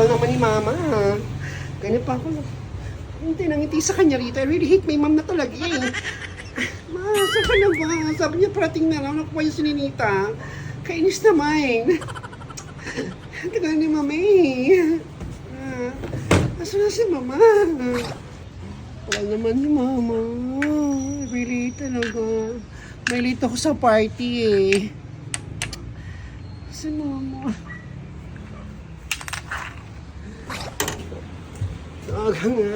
Tagal naman ni Mama. Ganyan pa ako. Hindi nangiti sa kanya rito. I really hate my mom na talaga eh. Ma, saan ka na ba? Sabi niya parating na lang. Nakuha yung sininita. Kainis naman. Tagal ni Mama eh. Asa na si Mama? Wala naman ni Mama. Really talaga. May late ako sa party eh. Si Mama. Aga nga.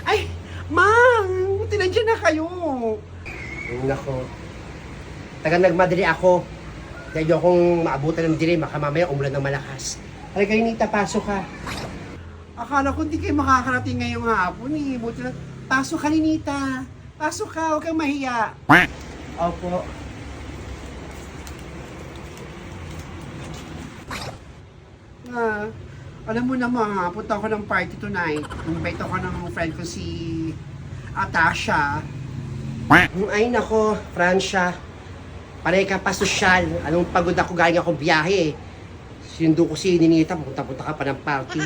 Ay! Mang! Buti nandiyan na kayo. Nako. Taga nagmadali ako. Dahil akong maabutan ng dilim, baka mamaya umulan ng malakas. Halika, Nita, pasok ka. Akala ko hindi kayo makakarating ngayong hapon eh. Buti na. Pasok ka, Nita. Pasok ka, huwag kang mahiya. Opo. Alam mo naman, punta ako ng party tonight. Invite ako ng friend ko si Atasha. Ay nako, Francia. Panay ka pa sosyal. Anong pagod ako, galing akong biyahe eh. Sinundo ko si Ninita, punta-punta ka pa ng party.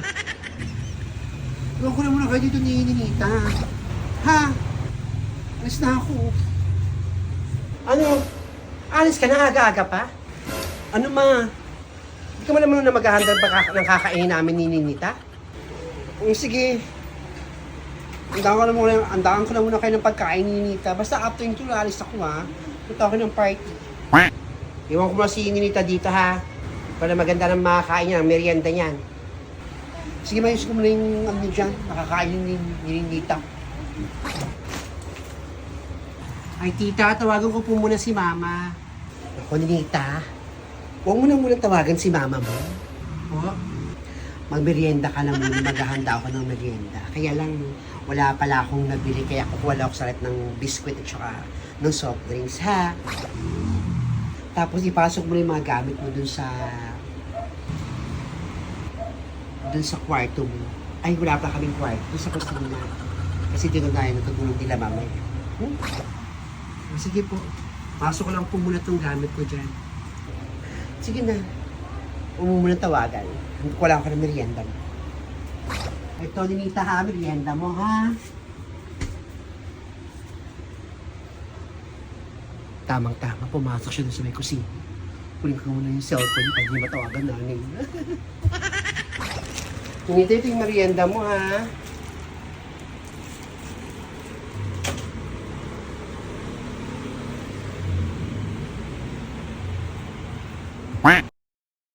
Huwag ko na muna kayo dito ni Ninita. Ha? Alis na ako. Ano? Alis ka na aga-aga pa? Ano ma? Hindi ka man naman na maghahanda ng kakainin namin ni Ninita? Sige. Andahan ko na muna kayo ng pagkain ni Ninita. Basta after nito, alis ako ha. Punta ako ng party. Iwan ko muna si Ninita dito ha. Para maganda ng makakain niya, ng merienda niyan. Sige, mayos ko muna yung ano dyan. Makakain ni Ninita. Ay tita, tawagan ko po muna si Mama. Ako, Ninita. Huwag mo na muna tawagan si Mama mo. O, magmerienda ka na muna, maghahanda ako ng merienda. Kaya lang, wala pala akong nabili, kaya kukuha lang ako sa ng biskwit at saka ng soft drinks, ha? Tapos ipasok mo na yung mga gamit mo dun sa kwarto mo. Ay, wala pa kaming kwarto. Dun sa kusina. Kasi dito tayo natutulog nila mamaya. Sige po. Pasok ko lang po muna itong gamit ko dyan. Sige na. Huwag mo muna tawagan. Wala ako ng merienda mo. Ito, Ninita ha, merienda mo ha. Tamang-tama, pumasok siya doon sa may kusina. Kunin ko muna yung cellphone para hindi matawagan namin. Ninita, ito yung merienda mo ha.